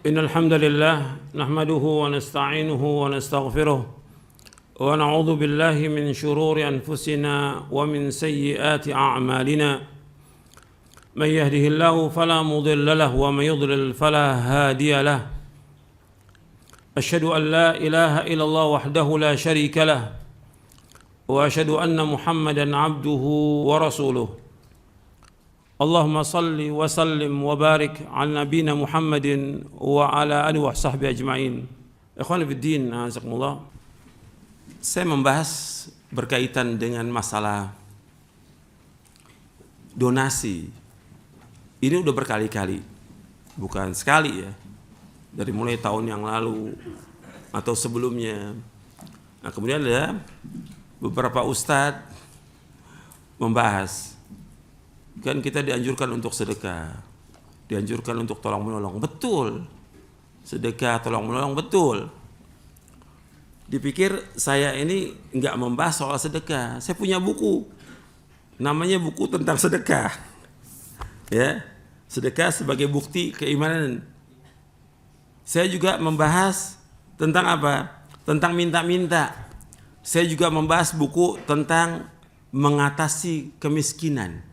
إن الحمد لله نحمده ونستعينه ونستغفره ونعوذ بالله من شرور أنفسنا ومن سيئات أعمالنا من يهده الله فلا مضل له ومن يضلل فلا هادي له أشهد أن لا إله إلا الله وحده لا شريك له وأشهد أن محمدا عبده ورسوله اللهم صل وسلم وبارك على نبينا محمد وعلى آله وصحبه أجمعين. Ikhwan fillah, azakumullah. Saya membahas berkaitan dengan masalah donasi. Ini udah berkali-kali, bukan sekali ya. Dari mulai tahun yang lalu atau sebelumnya. Nah, kemudian ada beberapa ustadz membahas. Kan kita dianjurkan untuk sedekah, dianjurkan untuk tolong menolong, betul. Sedekah, tolong menolong, betul. Dipikir saya ini nggak membahas soal sedekah. Saya punya buku, namanya buku tentang sedekah. Ya, sedekah sebagai bukti keimanan. Saya juga membahas tentang apa? Tentang minta-minta. Saya juga membahas buku tentang mengatasi kemiskinan.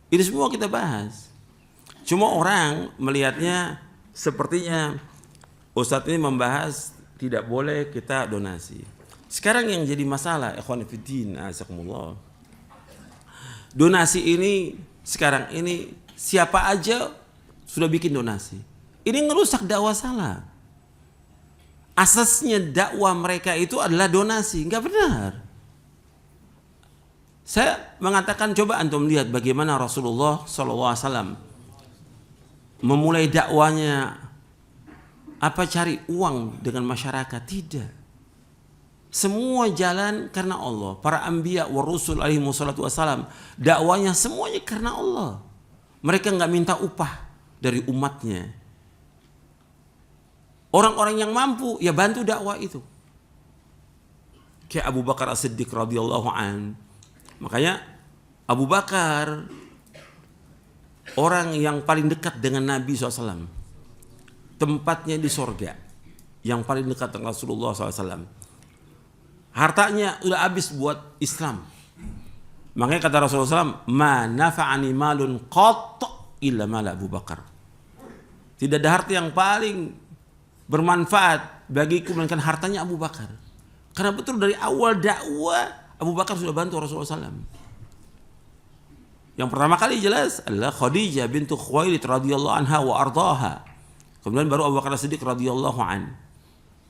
Ini semua kita bahas. Cuma orang melihatnya sepertinya Ustadz ini membahas tidak boleh kita donasi. Sekarang yang jadi masalah, ikhwan fillah, azakumullah. Donasi ini sekarang ini siapa aja sudah bikin donasi. Ini ngerusak dakwah salah. Asasnya dakwah mereka itu adalah donasi, nggak benar. Saya mengatakan coba antum lihat bagaimana Rasulullah SAW memulai dakwanya. Apa cari uang dengan masyarakat? Tidak. Semua jalan karena Allah. Para anbiya wa rusul alaihi wassalatu wassalam, dakwanya semuanya karena Allah. Mereka nggak minta upah dari umatnya. Orang-orang yang mampu ya bantu dakwah itu. Kayak Abu Bakar As-Siddiq radhiyallahu an. Makanya Abu Bakar orang yang paling dekat dengan Nabi SAW. Tempatnya di sorga. Yang paling dekat dengan Rasulullah SAW. Hartanya udah habis buat Islam. Makanya kata Rasulullah SAW, ma nafa'ani malun qat illa mala Abu Bakar. Tidak ada harta yang paling bermanfaat bagiku melainkan hartanya Abu Bakar. Karena betul dari awal dakwah Abu Bakar sudah bantu Rasulullah SAW. Yang pertama kali jelas adalah Khadijah bintu Khuwailid radhiyallahu anha wa ardaha. Kemudian baru Abu Bakar As-Siddiq radhiyallahu an.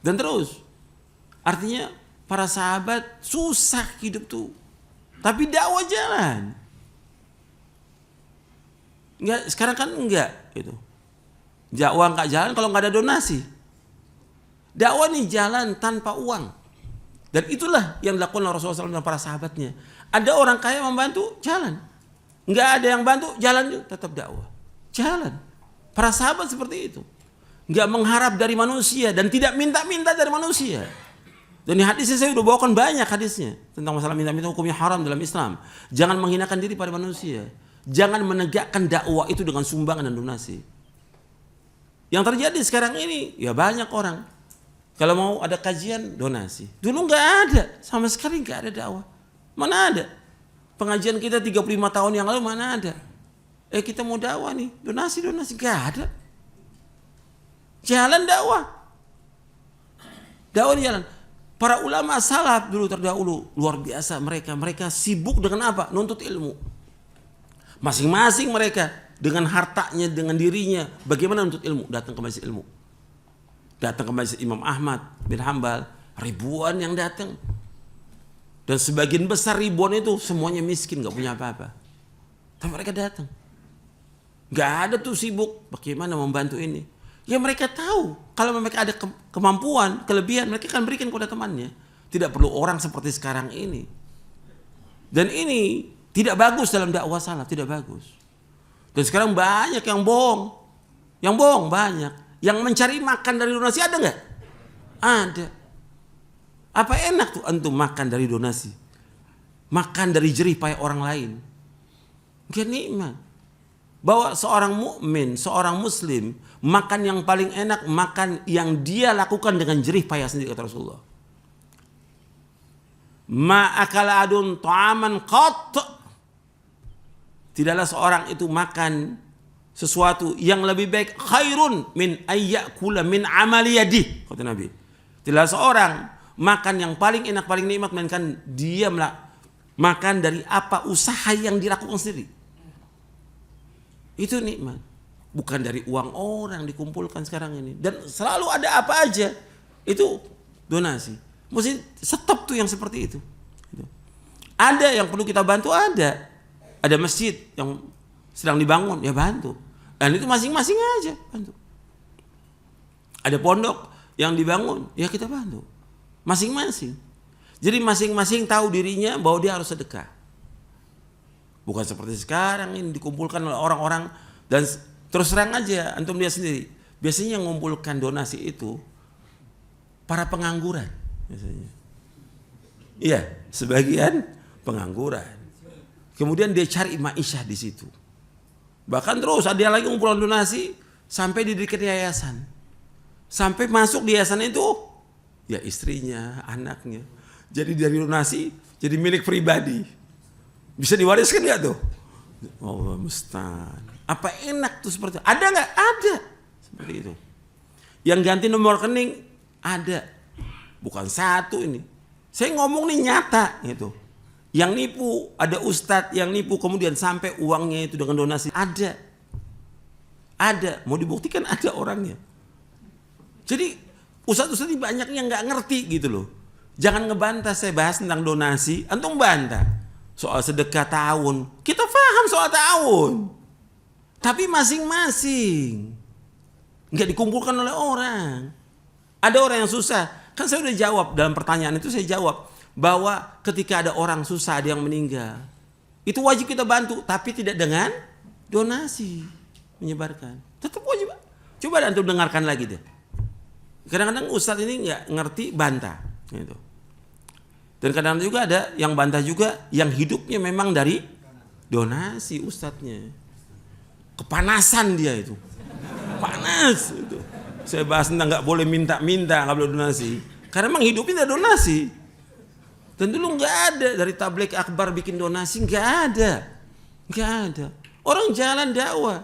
Dan terus. Artinya para sahabat susah hidup tuh. Tapi dakwah jalan. Enggak, sekarang kan enggak gitu. Dakwah enggak jalan kalau enggak ada donasi. Dakwah nih jalan tanpa uang. Dan itulah yang dilakukan oleh Rasulullah SAW dan para sahabatnya. Ada orang kaya membantu, jalan. Enggak ada yang bantu, jalan juga, tetap dakwah. Jalan. Para sahabat seperti itu. Enggak mengharap dari manusia dan tidak minta-minta dari manusia. Dan di hadisnya saya sudah bawakan banyak hadisnya. Tentang masalah minta-minta hukumnya haram dalam Islam. Jangan menghinakan diri pada manusia. Jangan menegakkan dakwah itu dengan sumbangan dan donasi. Yang terjadi sekarang ini, ya banyak orang. Kalau mau ada kajian, donasi. Dulu nggak ada, sama sekali nggak ada dakwah. Mana ada? Pengajian kita 35 tahun yang lalu mana ada? Kita mau dakwah nih, donasi, nggak ada. Jalan dakwah. Dakwah di jalan. Para ulama salaf dulu terdahulu, luar biasa mereka. Mereka sibuk dengan apa? Nuntut ilmu. Masing-masing mereka dengan hartanya, dengan dirinya. Bagaimana nuntut ilmu? Datang ke majelis ilmu. Datang ke majelis Imam Ahmad bin Hanbal, ribuan yang datang. Dan sebagian besar ribuan itu semuanya miskin, gak punya apa-apa. Tapi mereka datang. Gak ada tuh sibuk, bagaimana membantu ini. Ya mereka tahu, kalau mereka ada kemampuan, kelebihan, mereka akan berikan kepada temannya. Tidak perlu orang seperti sekarang ini. Dan ini tidak bagus dalam dakwah salaf, tidak bagus. Dan sekarang banyak yang bohong. Yang bohong banyak. Yang mencari makan dari donasi ada nggak? Ada. Apa enak tuh antum makan dari donasi? Makan dari jerih payah orang lain. Gak nikmat. bahwa seorang mukmin, seorang muslim makan yang paling enak makan yang dia lakukan dengan jerih payah sendiri, kata Rasulullah. Ma akala adun ta'aman qat, tidaklah seorang itu makan sesuatu yang lebih baik khairun min ayyakula min amali yadih, kata Nabi. Tidaklah seorang makan yang paling enak, paling nikmat melainkan dia makan dari apa usaha yang dilakukan sendiri. Itu nikmat. Bukan dari uang orang dikumpulkan sekarang ini. Dan selalu ada apa aja, itu donasi. Mesti stop tuh yang seperti itu. Ada yang perlu kita bantu, ada. Ada masjid yang sedang dibangun, ya bantu. Dan itu masing-masing aja bantu. Ada pondok yang dibangun, ya kita bantu. Masing-masing. Jadi masing-masing tahu dirinya bahwa dia harus sedekah. Bukan seperti sekarang ini dikumpulkan oleh orang-orang dan terus terang aja antum lihat sendiri. Biasanya yang mengumpulkan donasi itu para pengangguran biasanya. Iya, sebagian pengangguran. Kemudian dia cari ma'isyah di situ. Bahkan terus ada lagi ngumpulkan donasi sampai didirikan yayasan. Sampai masuk di yayasan itu ya istrinya, anaknya. Jadi dari donasi jadi milik pribadi. Bisa diwariskan nggak tuh? Allah musta'an. Apa enak tuh seperti itu? Ada nggak? Ada seperti itu. Yang ganti nomor rekening ada. Bukan satu ini. Saya ngomong nih nyata gitu. Yang nipu, ada ustadz yang nipu kemudian sampai uangnya itu dengan donasi. Ada. Ada. Mau dibuktikan ada orangnya. Jadi ustadz-ustadz ini banyak yang nggak ngerti gitu loh. Jangan ngebantah saya bahas tentang donasi. Antum bantah. Soal sedekah tahun. Kita paham soal tahun. Tapi masing-masing. Nggak dikumpulkan oleh orang. Ada orang yang susah. Kan saya udah jawab dalam pertanyaan itu, saya jawab. Bahwa ketika ada orang susah, ada yang meninggal. Itu wajib kita bantu. Tapi tidak dengan donasi. Menyebarkan. Tetap wajib. Coba antum dengarkan lagi deh. Kadang-kadang ustadz ini nggak ngerti, bantah. Gitu. Dan kadang-kadang juga ada yang bantah juga yang hidupnya memang dari donasi ustadznya. Kepanasan dia itu. Panas itu. Saya bahas tentang nggak boleh minta-minta, nggak boleh donasi. Karena memang hidupnya dari donasi. Dan dulu nggak ada dari tabligh akbar bikin donasi, nggak ada. Nggak ada. Orang jalan dakwah.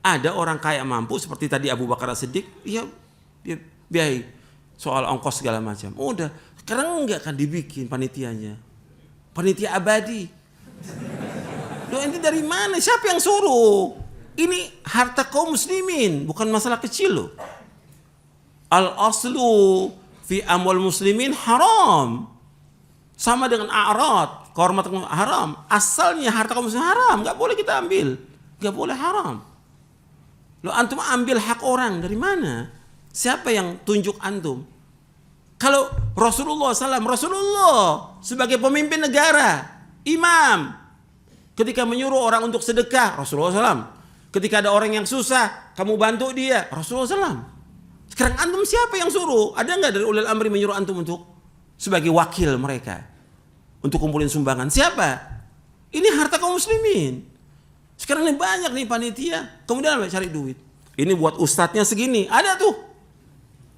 Ada orang kaya mampu seperti tadi Abu Bakar As-Siddiq, ya biaya soal ongkos segala macam. Udah. Sekarang enggak kan dibikin panitianya. Panitia abadi. Loh ini dari mana? Siapa yang suruh? Ini harta kaum muslimin, bukan masalah kecil loh. Al-aslu fi amwal muslimin haram. Sama dengan a'rad, kehormatan haram. Asalnya harta kaum muslimin haram, enggak boleh kita ambil. Enggak boleh haram. Loh antum ambil hak orang dari mana? Siapa yang tunjuk antum? Kalau Rasulullah sebagai pemimpin negara, imam, ketika menyuruh orang untuk sedekah, Rasulullah SAW. Ketika ada orang yang susah, kamu bantu dia, Rasulullah SAW. Sekarang antum siapa yang suruh? Ada nggak dari ulil amri menyuruh antum untuk sebagai wakil mereka untuk kumpulin sumbangan? Siapa? Ini harta kaum muslimin. Sekarang ini banyak nih panitia, kemudian cari duit. Ini buat ustadznya segini, ada tuh.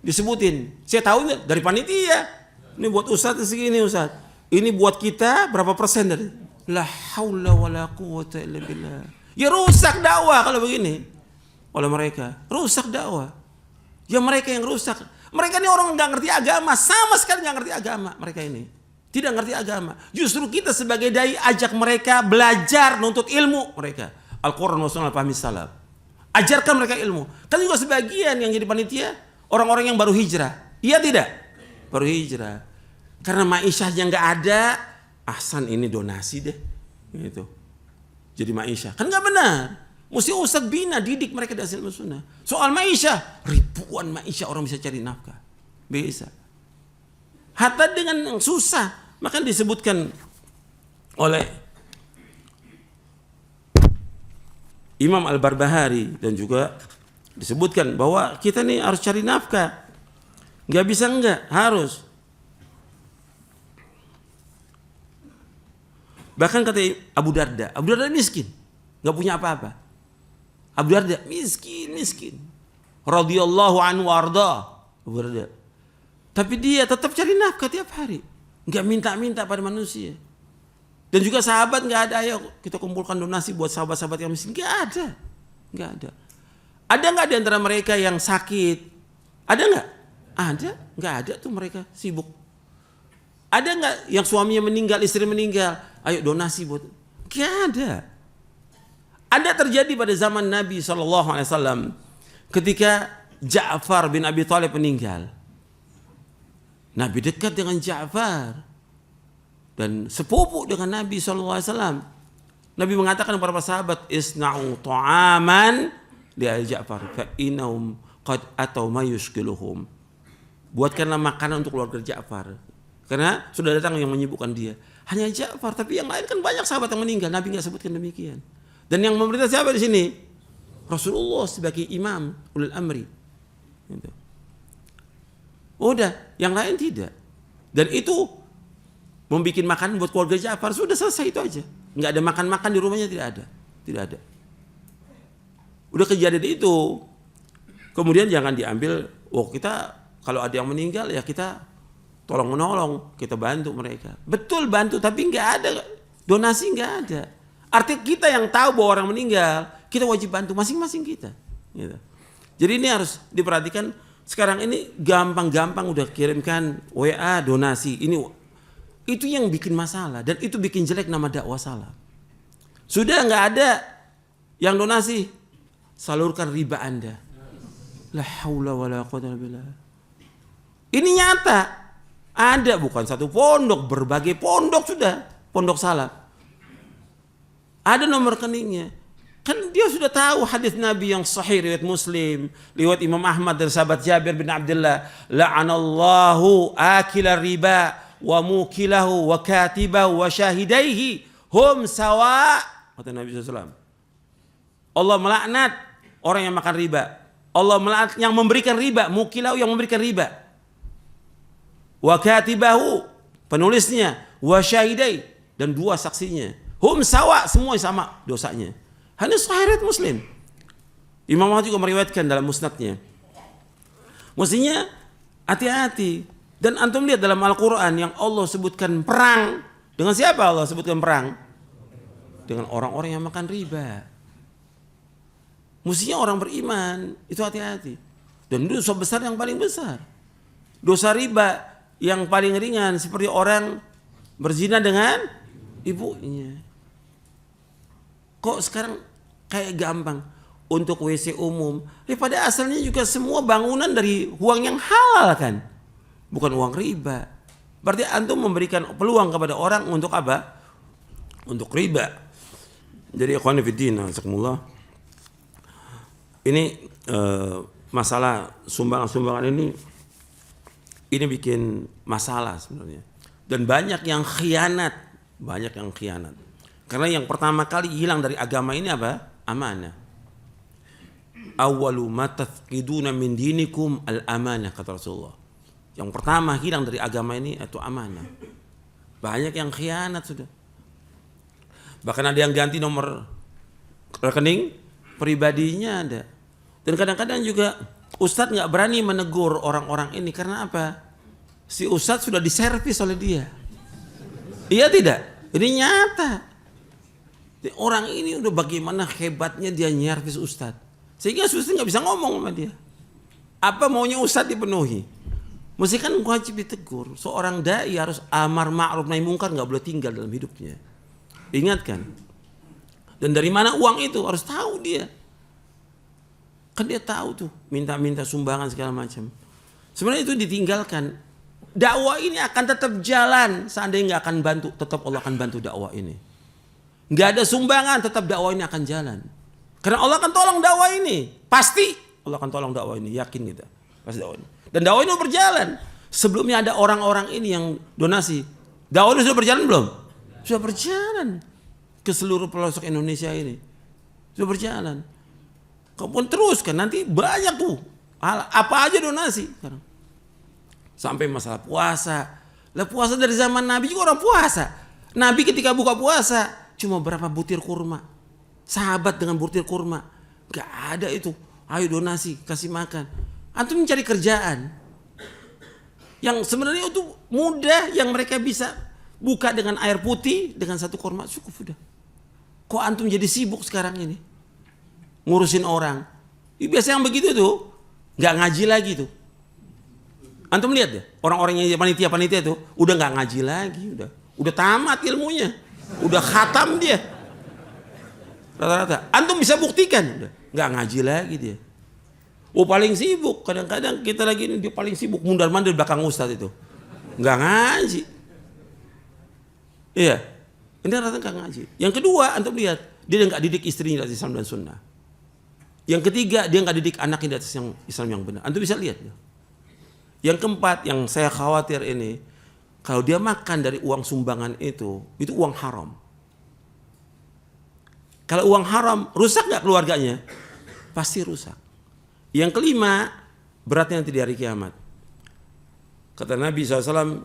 Disebutin, saya tahu dari panitia. Ini buat ustadz segini ustadz. Ini buat kita berapa persen dari? La haula wala quwwata illa billah. Ya rusak dakwah kalau begini. Oleh mereka, rusak dakwah. Ya mereka yang rusak. Mereka ini orang nggak ngerti agama, sama sekali nggak ngerti agama. Mereka ini tidak ngerti agama. Justru kita sebagai dai ajak mereka belajar, nuntut ilmu mereka. Al-Quran wa Sunnah al-Fahmi Salaf. Ajarkan mereka ilmu. Kan juga sebagian yang jadi panitia orang-orang yang baru hijrah. Iya tidak? Baru hijrah. Karena ma'isyahnya nggak ada, ahsan ini donasi deh. Gitu. Jadi ma'isyah. Kan nggak benar. Mesti ustadz bina, didik mereka dari ilmu sunnah. Soal ma'isyah, ribuan ma'isyah orang bisa cari nafkah. Bisa. Hatta dengan yang susah. Maka disebutkan oleh Imam Al-Barbahari dan juga disebutkan bahwa kita nih harus cari nafkah. Nggak bisa enggak, harus. Bahkan kata Abu Darda miskin, nggak punya apa-apa. Abu Darda miskin. Radhiyallahu anhu warda. Abu Darda. Tapi dia tetap cari nafkah tiap hari. Enggak minta-minta pada manusia. Dan juga sahabat enggak ada, ayo kita kumpulkan donasi buat sahabat-sahabat yang miskin. Enggak ada. Ada enggak di antara mereka yang sakit? Ada enggak? Ada. Enggak ada tuh mereka sibuk. Ada enggak yang suaminya meninggal, istri meninggal? Ayo donasi buat. Enggak ada. Ada terjadi pada zaman Nabi SAW ketika Ja'far bin Abi Thalib meninggal. Nabi dekat dengan Ja'far dan sepupu dengan Nabi SAW. Nabi mengatakan kepada para sahabat, isna'u ta'aman li Ja'far fa innahum qad atau ma yushkiluhum. Buatkanlah makanan untuk keluarga Ja'far, karena sudah datang yang menyibukkan dia. Hanya Ja'far, tapi yang lain kan banyak sahabat yang meninggal. Nabi enggak sebutkan demikian. Dan yang memerintah siapa di sini? Rasulullah sebagai imam ulil amri. Gitu. Udah, yang lain tidak. Dan itu membuat makanan buat keluarga Ja'far, sudah selesai itu aja. Enggak ada makan-makan di rumahnya, tidak ada. Udah kejadian itu. Kemudian jangan diambil, kita kalau ada yang meninggal ya kita tolong menolong, kita bantu mereka. Betul bantu, tapi enggak ada donasi, enggak ada. Artinya kita yang tahu bahwa orang meninggal, kita wajib bantu masing-masing kita. Gitu. Jadi ini harus diperhatikan. Sekarang ini gampang-gampang udah kirimkan WA donasi. Itu yang bikin masalah dan itu bikin jelek nama dakwah salah. Sudah enggak ada yang donasi, salurkan riba Anda. La haula wala quwwata illa billah. Ini nyata. Ada bukan satu pondok, berbagai pondok sudah, pondok salaf. Ada nomor rekeningnya. Kan dia sudah tahu hadis Nabi yang sahih riwayat Muslim, riwayat Imam Ahmad dan sahabat Jabir bin Abdullah, la'anallahu akila riba wa mukilahu wa katibahu wa syahidaihi hum sawa. Kata Nabi SAW. Allah melaknat orang yang makan riba. Allah melaknat yang memberikan riba, mukilahu yang memberikan riba. Wa katibahu penulisnya, wa syahidai dan dua saksinya. Hum sawa, semua sama dosanya. Hadis sahih riwayat Muslim. Imam Ahmad juga meriwayatkan dalam musnadnya. Mestinya hati-hati. Dan antum lihat dalam Al-Quran yang Allah sebutkan perang. Dengan siapa Allah sebutkan perang? Dengan orang-orang yang makan riba. Mestinya orang beriman itu hati-hati. Dan itu dosa besar yang paling besar. Dosa riba yang paling ringan seperti orang berzina dengan ibunya. Kok sekarang kayak gampang untuk WC umum? Pada asalnya juga semua bangunan dari uang yang halal kan, bukan uang riba. Berarti antum memberikan peluang kepada orang untuk apa? Untuk riba. Jadi ikhwan fillah, jazakumullah. Ini masalah sumbangan-sumbangan ini bikin masalah sebenarnya. Dan banyak yang khianat. Karena yang pertama kali hilang dari agama ini apa? Amanah. Awwalu ma tafqiduna min dinikum al-amanah, kata Rasulullah. Yang pertama hilang dari agama ini itu amanah. Banyak yang khianat sudah. Bahkan ada yang ganti nomor rekening pribadinya ada. Dan kadang-kadang juga ustadz nggak berani menegur orang-orang ini karena apa? Si ustadz sudah diservis oleh dia. Iya tidak? Ini nyata. Orang ini udah bagaimana hebatnya dia nyervis ustadz. Sehingga ustadz nggak bisa ngomong sama dia. Apa maunya ustadz dipenuhi? Mesti kan wajib ditegur. Seorang dai harus amar ma'ruf nahi mungkar, nggak boleh tinggal dalam hidupnya. Ingatkan. Dan dari mana uang itu harus tahu dia. Kan dia tahu tuh minta-minta sumbangan segala macam. Sebenarnya itu ditinggalkan. Dakwah ini akan tetap jalan seandainya nggak akan bantu, tetap Allah akan bantu dakwah ini. Nggak ada sumbangan, tetap dakwah ini akan jalan. Karena Allah akan tolong dakwah ini, pasti Allah akan tolong dakwah ini, yakin kita. Pasti dakwah ini. Dan dakwah ini berjalan. Sebelumnya ada orang-orang ini yang donasi. Dakwah ini sudah berjalan belum? Sudah berjalan ke seluruh pelosok Indonesia ini. Sudah berjalan. Kemudian terus kan nanti banyak tuh apa aja donasi sekarang. Sampai masalah puasa. Lah puasa dari zaman Nabi juga orang puasa. Nabi ketika buka puasa cuma berapa butir kurma. Sahabat dengan butir kurma. Gak ada itu. Ayo donasi, kasih makan. Antum mencari kerjaan yang sebenarnya itu mudah, yang mereka bisa buka dengan air putih, dengan satu kurma cukup sudah. Kok antum jadi sibuk sekarang ini ngurusin orang? Biasa yang begitu tuh nggak ngaji lagi tuh. Antum lihat ya, orang-orang yang panitia itu udah nggak ngaji lagi, udah tamat ilmunya, udah khatam dia. Rata-rata. Antum bisa buktikan, udah nggak ngaji lagi dia. Oh paling sibuk, kadang-kadang kita lagi ini dia paling sibuk mundar-mandir belakang ustadz itu, nggak ngaji. Iya, ini rata nggak ngaji. Yang kedua, antum lihat dia nggak didik istrinya di atas Islam dan Sunnah. Yang ketiga, dia nggak didik anaknya di atas yang Islam yang benar. Antum bisa lihat. Yang keempat, yang saya khawatir ini, kalau dia makan dari uang sumbangan itu uang haram. Kalau uang haram, rusak nggak keluarganya? Pasti rusak. Yang kelima, beratnya nanti di hari kiamat. Kata Nabi SAW,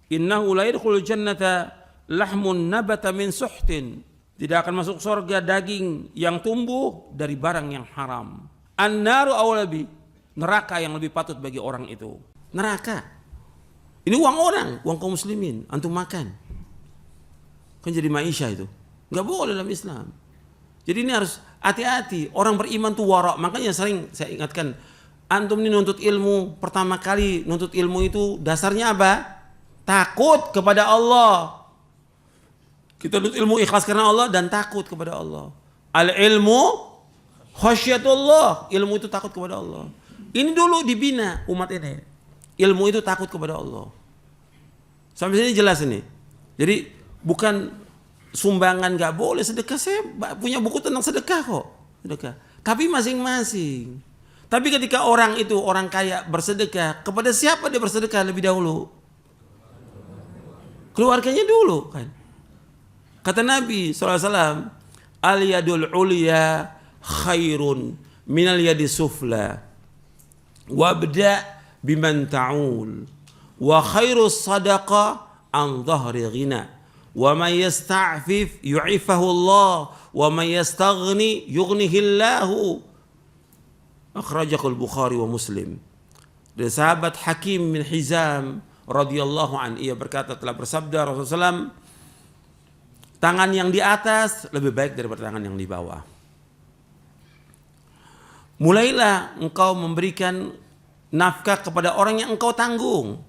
innahu la yadkhulul jannata lahmun nabata min suhtin. Tidak akan masuk surga daging yang tumbuh dari barang yang haram. An-naru awlabi, neraka yang lebih patut bagi orang itu. Neraka. Ini uang orang, uang kaum muslimin, antum makan. Kan jadi maisha itu. Enggak boleh dalam Islam. Jadi ini harus hati-hati. Orang beriman tuh wara'. Makanya sering saya ingatkan, antum ini nuntut ilmu, pertama kali nuntut ilmu itu dasarnya apa? Takut kepada Allah. Kita nuntut ilmu ikhlas karena Allah dan takut kepada Allah. Al-ilmu khasyatullah. Ilmu itu takut kepada Allah. Ini dulu dibina umat ini. Ilmu itu takut kepada Allah. Sampai sini jelas ini. Jadi bukan sumbangan gak boleh, sedekah. Saya punya buku tentang sedekah kok. Sedekah. Tapi masing-masing. Tapi ketika orang itu, orang kaya bersedekah, kepada siapa dia bersedekah lebih dahulu? Keluarganya dulu kan. Kata Nabi SAW, al-yadul ulya khairun minal yadi sufla. Wabda biman ta'ul. Wa khairus sadaqa an dhahri ghina. Wa man yasta'fif yu'ifahu Allah wa man yastaghni yughnihi Allahu. Akhrajahu al-Bukhari wa Muslim. Dari sahabat Hakim bin Hizam radhiyallahu an, ia berkata, telah bersabda Rasulullah SAW, tangan yang di atas lebih baik daripada tangan yang di bawah. Mulailah engkau memberikan nafkah kepada orang yang engkau tanggung.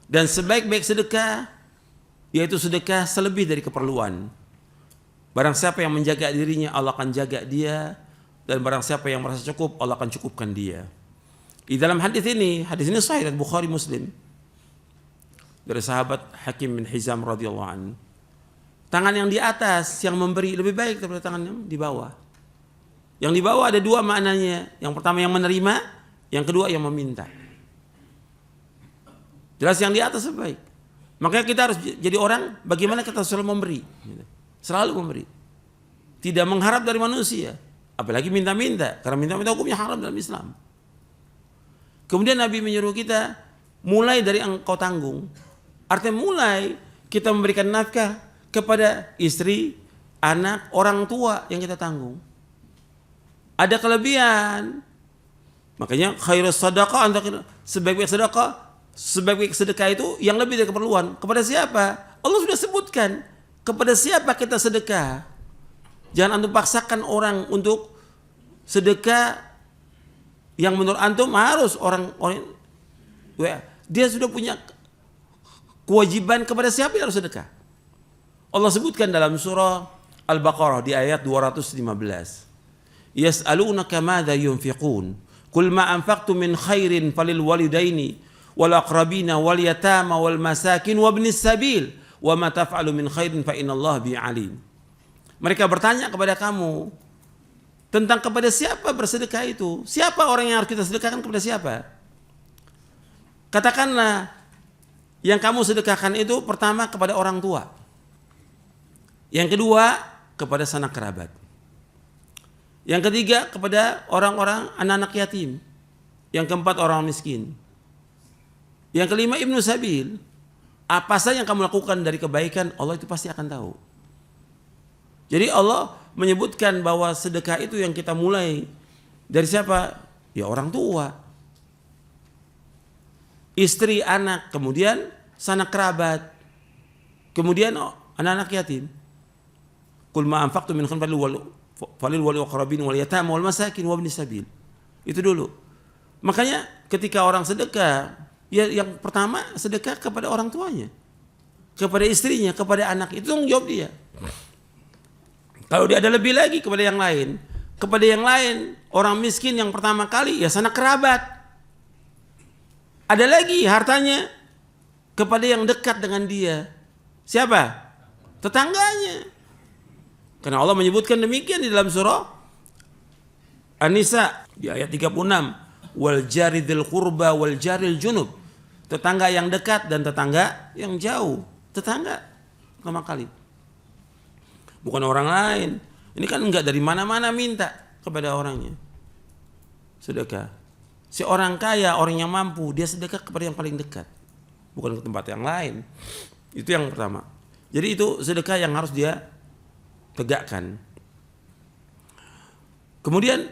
Dan sebaik-baik sedekah yaitu sedekah selebih dari keperluan. Barang siapa yang menjaga dirinya, Allah akan jaga dia. Dan barang siapa yang merasa cukup, Allah akan cukupkan dia. Di dalam hadis ini sahih dari Bukhari Muslim. Dari sahabat Hakim bin Hizam radhiyallahu anhu. Tangan yang di atas yang memberi lebih baik daripada tangan yang di bawah. Yang di bawah ada dua maknanya. Yang pertama yang menerima, yang kedua yang meminta. Jelas yang di atas lebih baik. Makanya kita harus jadi orang bagaimana kita selalu memberi. Selalu memberi. Tidak mengharap dari manusia. Apalagi minta-minta. Karena minta-minta hukumnya haram dalam Islam. Kemudian Nabi menyuruh kita mulai dari engkau tanggung. Artinya mulai kita memberikan nafkah kepada istri, anak, orang tua yang kita tanggung. Ada kelebihan. Makanya khairus sadaqah, sebaik-baik sedekah. Sebaik-baik sedekah itu yang lebih dari keperluan. Kepada siapa? Allah sudah sebutkan. Kepada siapa kita sedekah? Jangan antum paksakan orang untuk sedekah yang menurut antum harus orang dia sudah punya kewajiban. Kepada siapa yang harus sedekah? Allah sebutkan dalam surah Al-Baqarah di ayat 215. Yas'alunaka madza yunfiqun. Qul ma anfaqtum min khairin falil walidaini wal aqrabina wal yatama wal masakin wa ibnis sabil wa ma taf'alu min khairin fa innallaha bi alim. Mereka bertanya kepada kamu tentang kepada siapa bersedekah itu. Siapa orang yang harus kita sedekahkan, kepada siapa? Katakanlah yang kamu sedekahkan itu pertama kepada orang tua. Yang kedua kepada sanak kerabat. Yang ketiga kepada orang-orang anak-anak yatim. Yang keempat orang miskin. Yang kelima ibnu sabil. Apa saja yang kamu lakukan dari kebaikan, Allah itu pasti akan tahu. Jadi Allah menyebutkan bahwa sedekah itu yang kita mulai dari siapa? Ya orang tua, istri, anak, kemudian sanak kerabat, kemudian anak-anak yatim. Qul ma anfaqtum min khairin falil wal aqrabin wal yatama wal masakin wa ibnis sabil. Itu dulu. Makanya ketika orang sedekah, ya yang pertama sedekah kepada orang tuanya, kepada istrinya, kepada anak, itu tanggung jawab dia. Kalau dia ada lebih lagi kepada yang lain, orang miskin yang pertama kali ya sanak kerabat. Ada lagi hartanya kepada yang dekat dengan dia. Siapa? Tetangganya. Karena Allah menyebutkan demikian di dalam surah An-Nisa di ayat 36, wal jari dzil qurba wal jaril junub. Tetangga yang dekat dan tetangga yang jauh. Tetangga pertama kali. Bukan orang lain. Ini kan enggak dari mana-mana minta kepada orangnya. Sedekah. Si orang kaya, orang yang mampu, dia sedekah kepada yang paling dekat. Bukan ke tempat yang lain. Itu yang pertama. Jadi itu sedekah yang harus dia tegakkan. Kemudian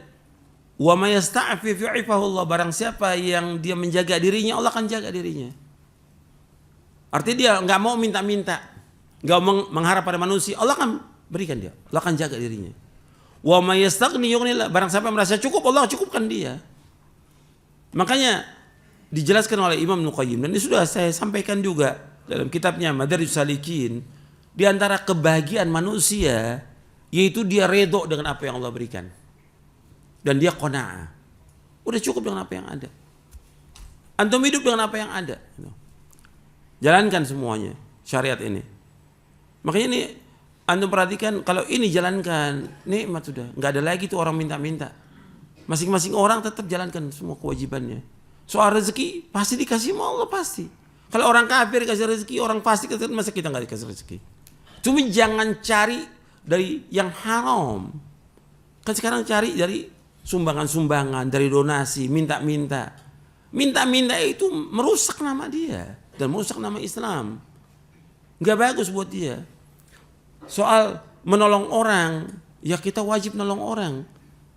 wa may yasta'fif yu'ifahullah, barang siapa yang dia menjaga dirinya, Allah akan jaga dirinya. Artinya dia enggak mau minta-minta, enggak mengharap pada manusia, Allah akan berikan dia. Allah akan jaga dirinya. Wa may yastaghni yughnillah, barang siapa merasa cukup, Allah cukupkan dia. Makanya dijelaskan oleh Imam Ibnu Qayyim, dan ini sudah saya sampaikan juga dalam kitabnya Madarijus Salikin. Di antara kebahagiaan manusia yaitu dia redho dengan apa yang Allah berikan. Dan dia qanaah. Udah cukup dengan apa yang ada. Antum hidup dengan apa yang ada. Jalankan semuanya syariat ini. Makanya ini antum perhatikan, kalau ini jalankan, nikmat sudah. Enggak ada lagi tuh orang minta-minta. Masing-masing orang tetap jalankan semua kewajibannya. Soal rezeki pasti dikasih sama Allah pasti. Kalau orang kafir dikasih rezeki, orang pasti kasih, masa kita enggak dikasih rezeki? Cuma jangan cari dari yang haram. Kan sekarang cari dari sumbangan-sumbangan, dari donasi, minta-minta. Minta-minta itu merusak nama dia dan merusak nama Islam. Enggak bagus buat dia. Soal menolong orang, ya kita wajib nolong orang.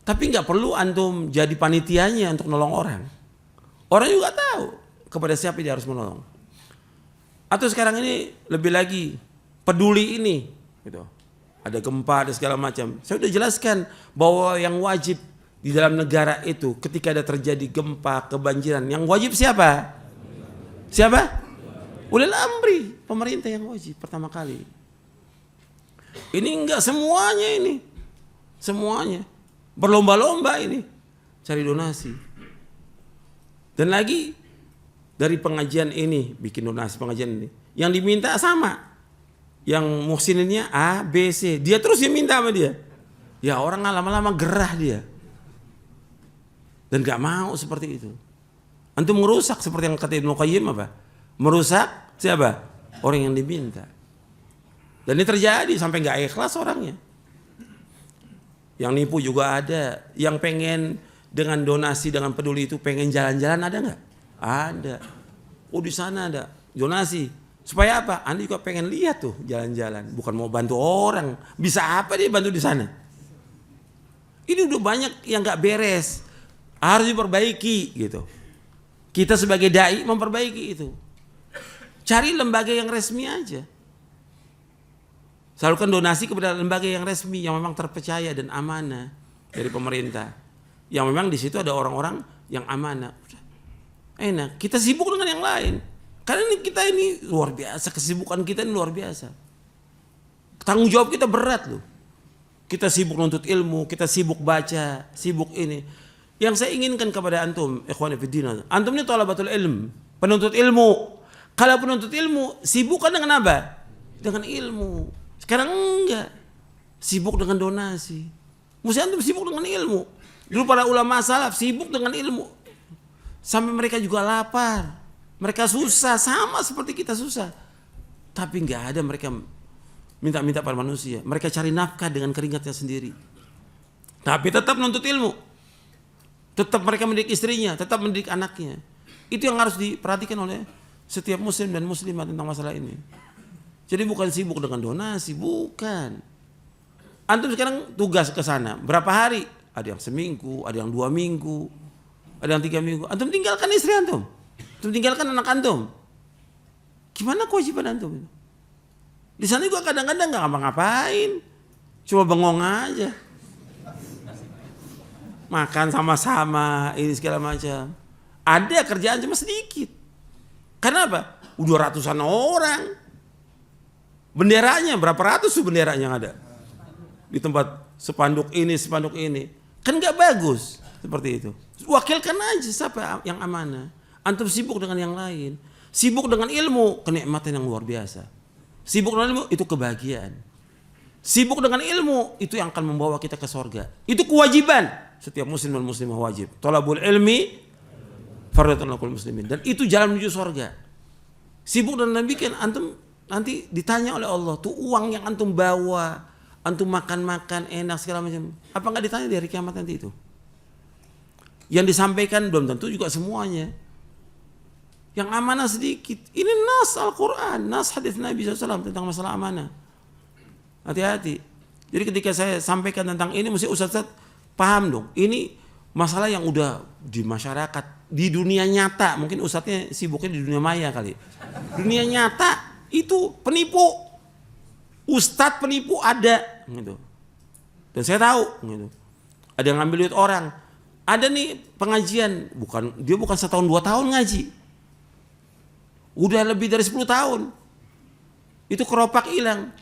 Tapi enggak perlu antum jadi panitianya untuk nolong orang. Orang juga tahu kepada siapa dia harus menolong. Atau sekarang ini lebih lagi peduli ini, gitu. Ada gempa, ada segala macam. Saya sudah jelaskan bahwa yang wajib di dalam negara itu ketika ada terjadi gempa, kebanjiran, yang wajib siapa? Siapa? Ulil amri, pemerintah yang wajib pertama kali. Ini enggak semuanya ini. Semuanya. Berlomba-lomba ini cari donasi. Dan lagi dari pengajian ini, bikin donasi pengajian ini, yang diminta sama. Yang muhsininnya A, B, C. Dia terus yang minta sama dia. Ya orang lama-lama gerah dia. Dan gak mau seperti itu. Antum merusak seperti yang kata Ibnu Qayyim apa? Merusak siapa? Orang yang diminta. Dan ini terjadi sampai gak ikhlas orangnya. Yang nipu juga ada. Yang pengen dengan donasi, dengan peduli itu pengen jalan-jalan ada gak? Ada. Oh di sana ada donasi. Supaya apa? Anda juga pengen lihat tuh jalan-jalan, bukan mau bantu orang. Bisa apa dia bantu di sana? Ini udah banyak yang nggak beres, harus diperbaiki gitu. Kita sebagai dai memperbaiki itu. Cari lembaga yang resmi aja. Salurkan donasi kepada lembaga yang resmi yang memang terpercaya dan amanah dari pemerintah. Yang memang di situ ada orang-orang yang amanah. Enak. Kita sibuk dengan yang lain. Karena kita ini luar biasa, kesibukan kita ini luar biasa. Tanggung jawab kita berat loh. Kita sibuk nuntut ilmu, kita sibuk baca, sibuk ini. Yang saya inginkan kepada antum, ikhwan fillah, antum ini thalabatul ilm, penuntut ilmu. Kalau penuntut ilmu, sibukkan dengan apa? Dengan ilmu. Sekarang enggak. Sibuk dengan donasi. Mesti antum sibuk dengan ilmu. Dulu para ulama salaf sibuk dengan ilmu. Sampai mereka juga lapar. Mereka susah, sama seperti kita susah. Tapi enggak ada mereka minta-minta pada manusia. Mereka cari nafkah dengan keringatnya sendiri. Tapi tetap menuntut ilmu. Tetap mereka mendidik istrinya, tetap mendidik anaknya. Itu yang harus diperhatikan oleh setiap muslim dan muslimah tentang masalah ini. Jadi bukan sibuk dengan donasi, bukan. Antum sekarang tugas ke sana, berapa hari? Ada yang seminggu, ada yang 2 minggu, ada yang 3 minggu. Antum tinggalkan istri antum, antum tinggalkan anak antum. Gimana kewajiban antum? Di sana juga kadang-kadang nggak ngapa-ngapain, cuma bengong aja, makan sama-sama, ini segala macam. Ada kerjaan cuma sedikit. Karena apa? Udah ratusan orang. Benderanya berapa ratus tuh benderanya yang ada di tempat spanduk ini. Kan nggak bagus seperti itu. Wakilkan aja siapa yang amanah. Antum sibuk dengan yang lain. Sibuk dengan ilmu, kenikmatan yang luar biasa. Sibuk dengan ilmu itu kebahagiaan. Sibuk dengan ilmu itu yang akan membawa kita ke surga. Itu kewajiban setiap muslim dan muslimah wajib. Thalabul ilmi fardhatun 'alal muslimin, dan itu jalan menuju surga. Sibuk dan bikin antum nanti ditanya oleh Allah, tuh uang yang antum bawa, antum makan-makan enak segala macam, apa nggak ditanya di hari kiamat nanti itu? Yang disampaikan belum tentu juga semuanya. Yang amanah sedikit. Ini nas Al-Quran, nas hadis Nabi SAW tentang masalah amanah. Hati-hati. Jadi ketika saya sampaikan tentang ini, mesti Ustaz paham dong. Ini masalah yang udah di masyarakat, di dunia nyata. Mungkin Ustaznya sibuknya di dunia maya kali. Dunia nyata itu penipu. Ustadz penipu ada gitu. Dan saya tahu gitu. Ada yang ngambil duit orang. Ada nih pengajian, dia bukan 1 tahun 2 tahun ngaji. Udah lebih dari 10 tahun. Itu keropak hilang.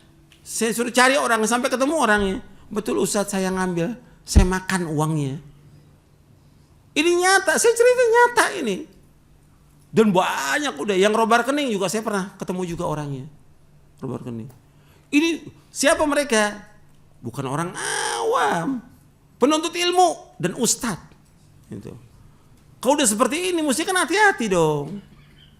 Saya suruh cari orang sampai ketemu orangnya. Betul Ustadz, saya ngambil, saya makan uangnya. Ini nyata, saya cerita nyata ini. Dan banyak udah yang robar rekening juga saya pernah ketemu juga orangnya. Robar rekening. Ini siapa mereka? Bukan orang awam, penuntut ilmu dan ustadz. Gitu. Kalau udah seperti ini, mesti kan hati-hati dong.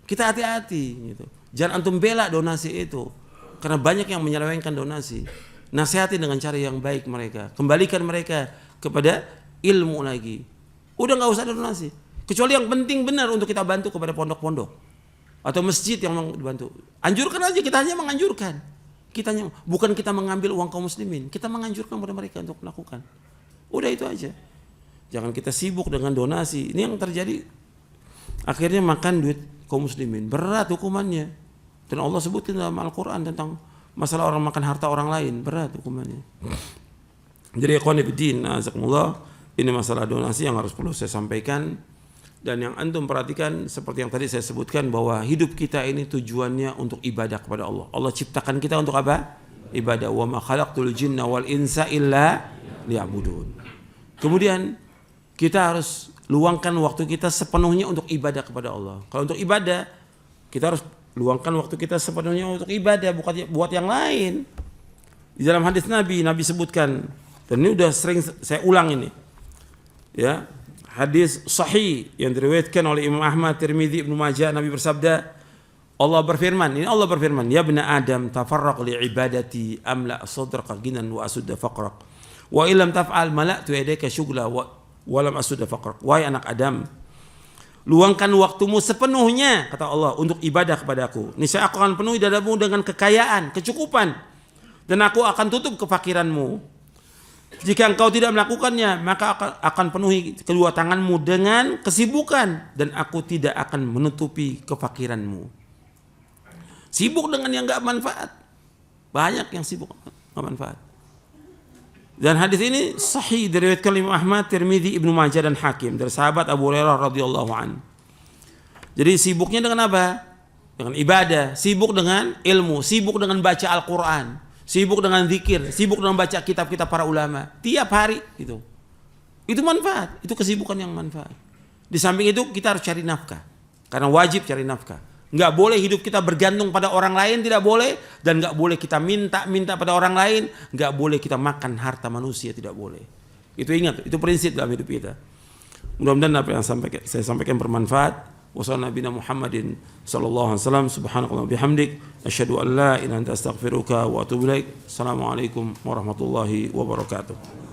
Kita hati-hati. Gitu. Jangan antum bela donasi itu, karena banyak yang menyelewengkan donasi. Nasihati dengan cara yang baik mereka. Kembalikan mereka kepada ilmu lagi. Udah nggak usah ada donasi. Kecuali yang penting benar untuk kita bantu kepada pondok-pondok atau masjid yang mau dibantu. Anjurkan aja, kita hanya menganjurkan. Bukan kita mengambil uang kaum muslimin, kita menganjurkan kepada mereka untuk melakukan. Udah itu aja. Jangan kita sibuk dengan donasi. Ini yang terjadi. Akhirnya makan duit kaum muslimin. Berat hukumannya. Dan Allah sebutkan dalam Al-Quran tentang masalah orang makan harta orang lain. Berat hukumannya. Jadi ikhwan fillah, azakumullah, ini masalah donasi yang harus perlu saya sampaikan. Dan yang antum perhatikan seperti yang tadi saya sebutkan, bahwa hidup kita ini tujuannya untuk ibadah kepada Allah. Allah ciptakan kita untuk apa? Ibadah. Wa ma khalaqtul jinna wal insa illa liya'budun. Kemudian kita harus luangkan waktu kita sepenuhnya untuk ibadah kepada Allah. Kalau untuk ibadah, kita harus luangkan waktu kita sepenuhnya untuk ibadah, bukan buat yang lain. Di dalam hadis Nabi sebutkan, dan ini udah sering saya ulang ini. Ya, hadis sahih yang diriwayatkan oleh Imam Ahmad, Tirmidzi, Ibnu Majah. Nabi bersabda, Allah berfirman, ya bani Adam, tafarraq li ibadati amla sadraka ginan wa asudda faqrak. Wa illam taf'al mala'tu yadayka syughla wa lam asudda faqrak. Wahai anak Adam, luangkan waktumu sepenuhnya, kata Allah, untuk ibadah kepadaku. Niscaya aku akan penuhi dadamu dengan kekayaan, kecukupan, dan aku akan tutup kefakiranmu. Jika engkau tidak melakukannya, maka akan penuhi kedua tanganmu dengan kesibukan, dan aku tidak akan menutupi kefakiranmu. Sibuk dengan yang gak manfaat. Banyak yang sibuk gak manfaat. Dan hadis ini sahih diriwayatkan oleh Imam Ahmad, Tirmidzi, Ibnu Majah dan Hakim dari sahabat Abu Hurairah radhiyallahu an. Jadi sibuknya dengan apa? Dengan ibadah, sibuk dengan ilmu, sibuk dengan baca Al-Qur'an, sibuk dengan zikir, sibuk dengan baca kitab-kitab para ulama tiap hari gitu. Itu manfaat, itu kesibukan yang manfaat. Di samping itu kita harus cari nafkah. Karena wajib cari nafkah. Enggak boleh hidup kita bergantung pada orang lain, tidak boleh. Dan enggak boleh kita minta pada orang lain, enggak boleh kita makan harta manusia, tidak boleh. Itu ingat, itu prinsip dalam hidup kita. Mudah-mudahan apa yang saya sampaikan bermanfaat. Wassalamualaikum Muhammadin sallallahu alaihi wasallam. Subhanakallahumma bihamdik, asyhadu an la ilaha illa anta astaghfiruka wa atubu ilaik. Assalamualaikum warahmatullahi wabarakatuh.